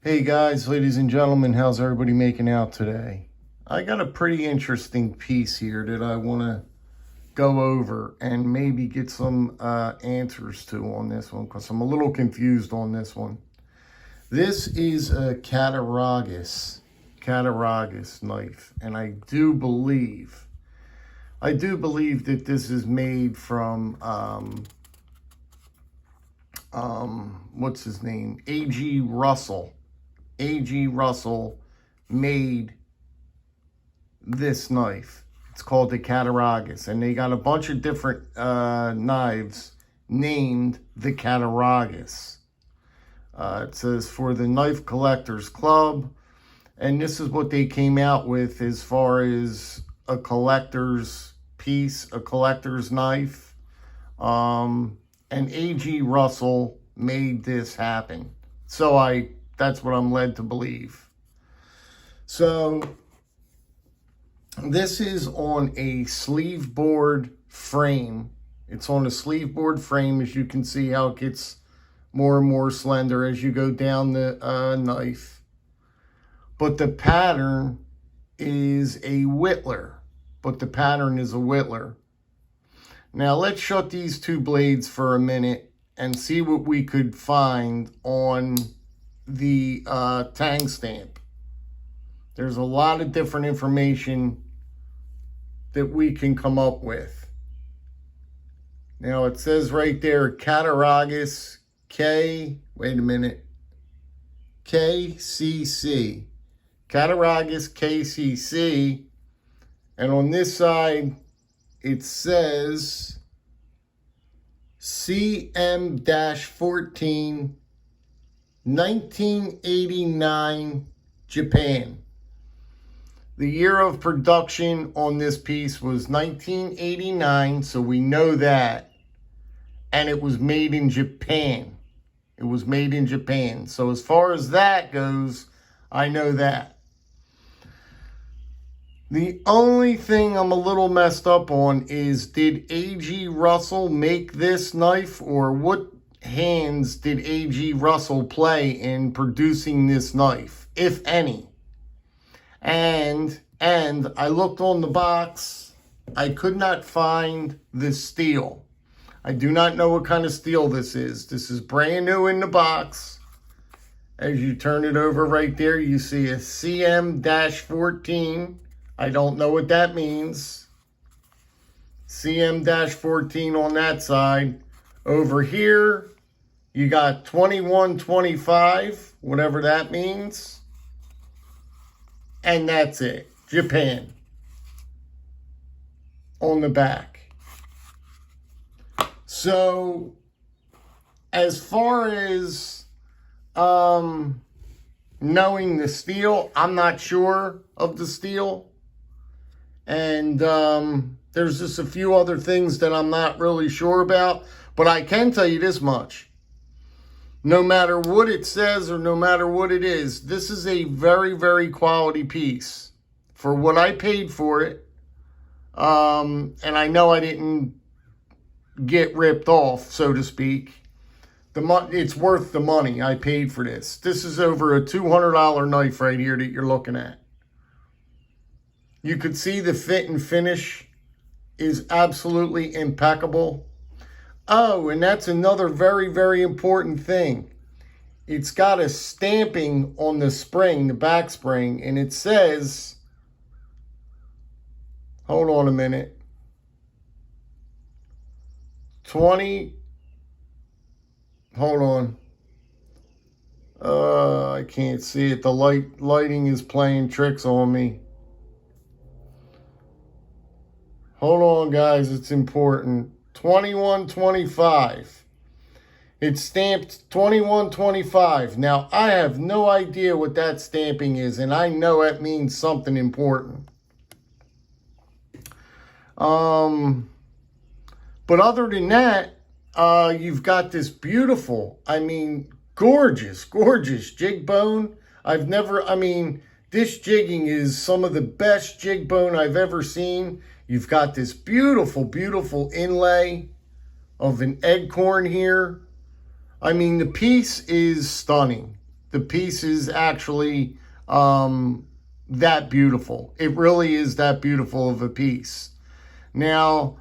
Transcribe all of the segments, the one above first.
Hey guys, ladies and gentlemen, how's everybody making out today? I got a pretty interesting piece here that I want to go over and maybe get some answers to on this one, because I'm a little confused on this one. This is a Cattaraugus knife, and I do believe that this is made from what's his name? A.G. Russell. A.G. Russell made this knife. It's called the Cattaraugus, and they got a bunch of different knives named the Cattaraugus. It says for the Knife Collectors Club, and this is what they came out with as far as a collector's piece, a collector's knife. And A.G. Russell made this happen. So that's what I'm led to believe. So this is on a sleeve board frame. It's on a sleeve board frame. As you can see how it gets more and more slender as you go down the knife. But the pattern is a whittler. Now let's shut these two blades for a minute and see what we could find on the tang stamp. There's a lot of different information that we can come up with. Now it says right there, Cattaraugus KCC. Cattaraugus KCC. And on this side, it says CM-14, 1989, Japan. The year of production on this piece was 1989, so we know that. And it was made in Japan. So as far as that goes, I know that. The only thing I'm a little messed up on is, did A.G. Russell make this knife, or what hands did A.G. Russell play in producing this knife, if any? And I looked on the box. I could not find the steel. I do not know what kind of steel this is. This is brand new in the box. As you turn it over right there, you see a CM-14. I don't know what that means. CM-14 on that side. Over here, you got 2125, whatever that means. And that's it. Japan. On the back. So, as far as knowing the steel, I'm not sure of the steel. And there's just a few other things that I'm not really sure about. But I can tell you this much. No matter what it says or no matter what it is, this is a very, very quality piece for what I paid for it. And I know I didn't get ripped off, so to speak. It's worth the money I paid for this. This is over a $200 knife right here that you're looking at. You could see the fit and finish is absolutely impeccable. Oh, and that's another very, very important thing. It's got a stamping on the spring, the back spring, and it says, hold on a minute, 20, hold on. I can't see it. The lighting is playing tricks on me. Hold on, guys. It's important. 2125. It's stamped 2125. Now, I have no idea what that stamping is, and I know it means something important. But other than that, you've got this beautiful, gorgeous jig bone. This jigging is some of the best jig bone I've ever seen. You've got this beautiful, beautiful inlay of an acorn here. The piece is stunning. the piece is actually that beautiful. It really is that beautiful of a piece. Now,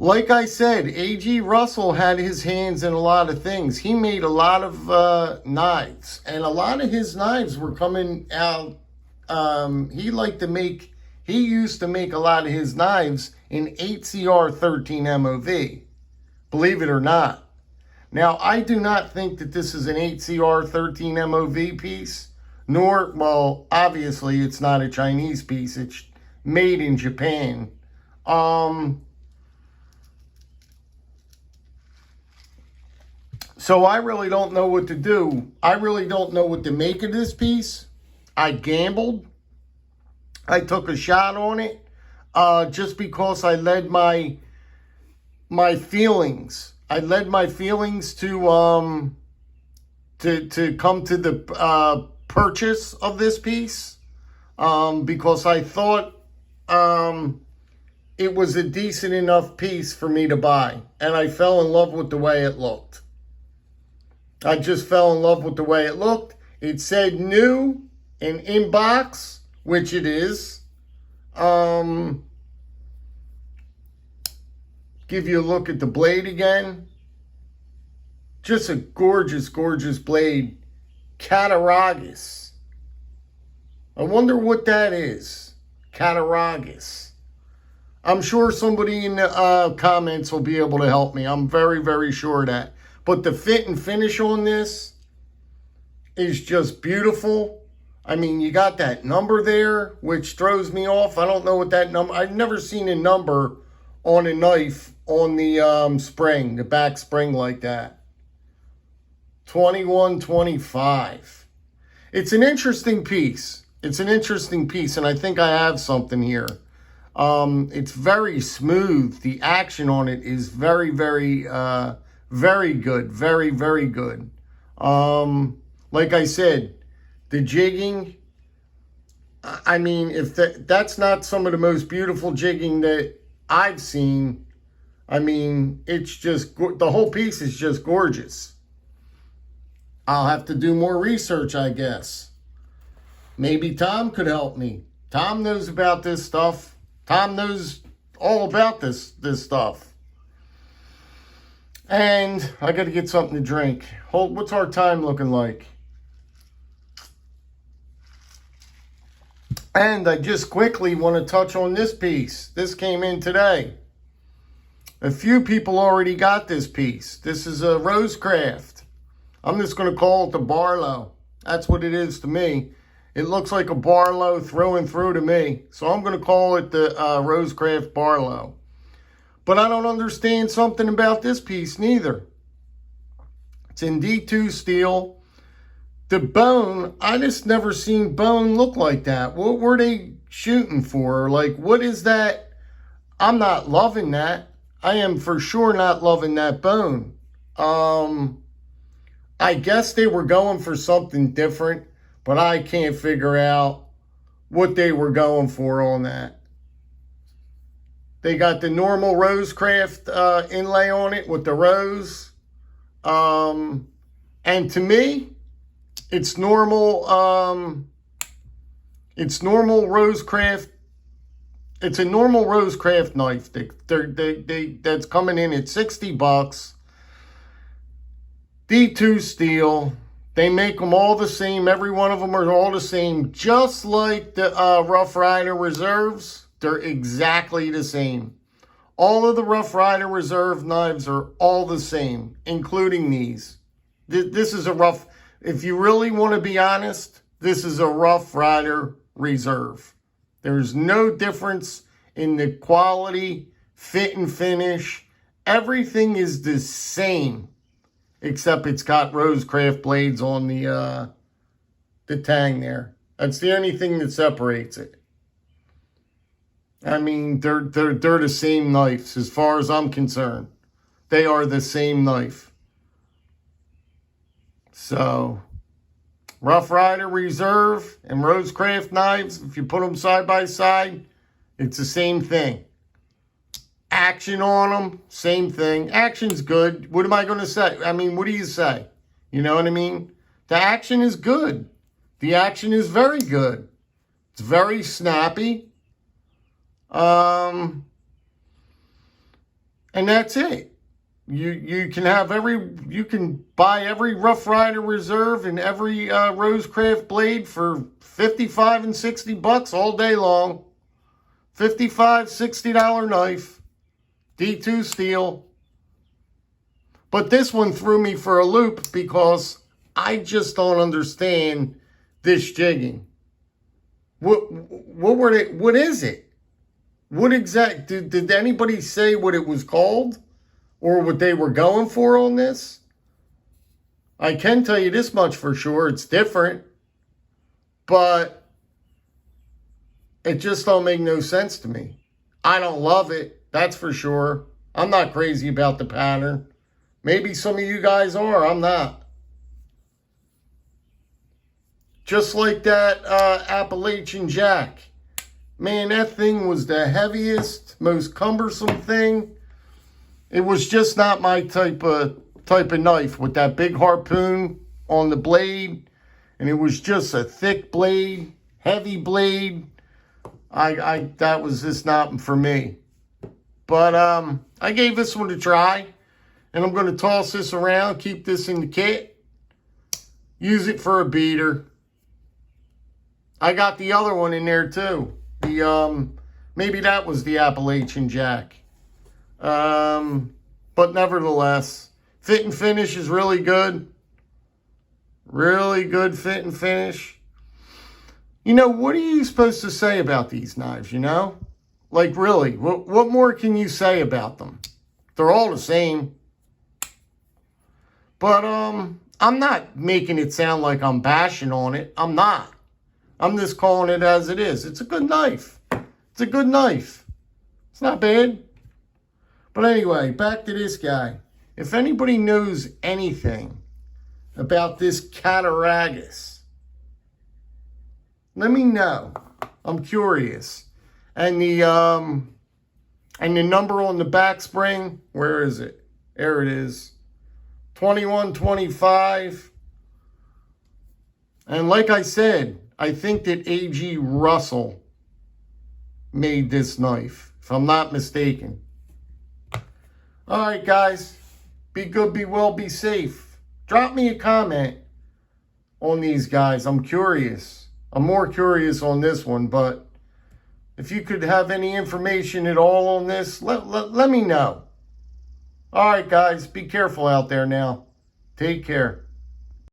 like I said, A.G. Russell had his hands in a lot of things. He made a lot of knives, and a lot of his knives were coming out. He used to make a lot of his knives in 8CR 13 MOV, believe it or not. Now, I do not think that this is an 8CR 13 MOV piece, nor, well, obviously it's not a Chinese piece. It's made in Japan. So I really don't know what to do. I really don't know what to make of this piece. I gambled. I took a shot on it just because I led my feelings. I led my feelings to come to the purchase of this piece because I thought it was a decent enough piece for me to buy, and I fell in love with the way it looked. I just fell in love with the way it looked. It said new and in box, which it is. Give you a look at the blade again. Just a gorgeous, gorgeous blade. Cattaraugus. I wonder what that is. Cattaraugus. I'm sure somebody in the comments will be able to help me. I'm very, very sure of that. But the fit and finish on this is just beautiful. I mean, you got that number there, which throws me off. I don't know what that number... I've never seen a number on a knife on the spring, the back spring like that. 2125. It's an interesting piece. It's an interesting piece, and I think I have something here. It's very smooth. The action on it is very, very... very good. Very, very good. Like I said, the jigging, I mean, if that's not some of the most beautiful jigging that I've seen, I mean, it's just, the whole piece is just gorgeous. I'll have to do more research, I guess. Maybe Tom could help me. Tom knows about this stuff. Tom knows all about this stuff. And I got to get something to drink. What's our time looking like? And I just quickly want to touch on this piece. This came in today. A few people already got this piece. This is a Rosecraft. I'm just going to call it the Barlow. That's what it is to me. It looks like a Barlow through and through to me. So I'm going to call it the Rosecraft Barlow. But I don't understand something about this piece neither. It's in D2 steel. The bone, I just never seen bone look like that. What were they shooting for? Like, what is that? I'm not loving that. I am for sure not loving that bone. I guess they were going for something different, but I can't figure out what they were going for on that. They got the normal Rosecraft inlay on it with the rose. And to me, it's normal Rosecraft. It's a normal Rosecraft knife. That's coming in at $60. D2 steel. They make them all the same. Every one of them are all the same. Just like the Rough Rider Reserves. They're exactly the same. All of the Rough Rider Reserve knives are all the same, including these. This is a rough, if you really want to be honest, this is a Rough Rider Reserve. There's no difference in the quality, fit and finish. Everything is the same, except it's got Rosecraft blades on the tang there. That's the only thing that separates it. I mean, they're the same knives as far as I'm concerned. They are the same knife. So, Rough Rider Reserve and Rosecraft knives, if you put them side by side, it's the same thing. Action on them, same thing. Action's good. What am I going to say? I mean, what do you say? You know what I mean? The action is good. The action is very good. It's very snappy. And that's it. You can buy every Rough Rider Reserve and every Rosecraft blade for $55 and $60 all day long. $55, $60 knife. D2 steel. But this one threw me for a loop because I just don't understand this jigging. What is it? What did anybody say what it was called? Or what they were going for on this? I can tell you this much for sure. It's different. But it just don't make no sense to me. I don't love it. That's for sure. I'm not crazy about the pattern. Maybe some of you guys are. I'm not. Just like that Appalachian Jack. Man, that thing was the heaviest, most cumbersome thing. It was just not my type of knife with that big harpoon on the blade. And it was just a thick blade, heavy blade. That was just not for me. But I gave this one a try. And I'm going to toss this around, keep this in the kit. Use it for a beater. I got the other one in there too. Maybe that was the Appalachian Jack. But nevertheless, fit and finish is really good. Really good fit and finish. You know, what are you supposed to say about these knives, you know? Like, really, what more can you say about them? They're all the same. But, I'm not making it sound like I'm bashing on it. I'm not. I'm just calling it as it is. It's a good knife. It's a good knife. It's not bad. But anyway, back to this guy. If anybody knows anything about this Cattaraugus, let me know. I'm curious. And the number on the back spring, where is it? There it is. 2125. And like I said, I think that A.G. Russell made this knife, if I'm not mistaken. All right, guys. Be good, be well, be safe. Drop me a comment on these guys. I'm curious. I'm more curious on this one, but if you could have any information at all on this, let me know. All right, guys. Be careful out there now. Take care.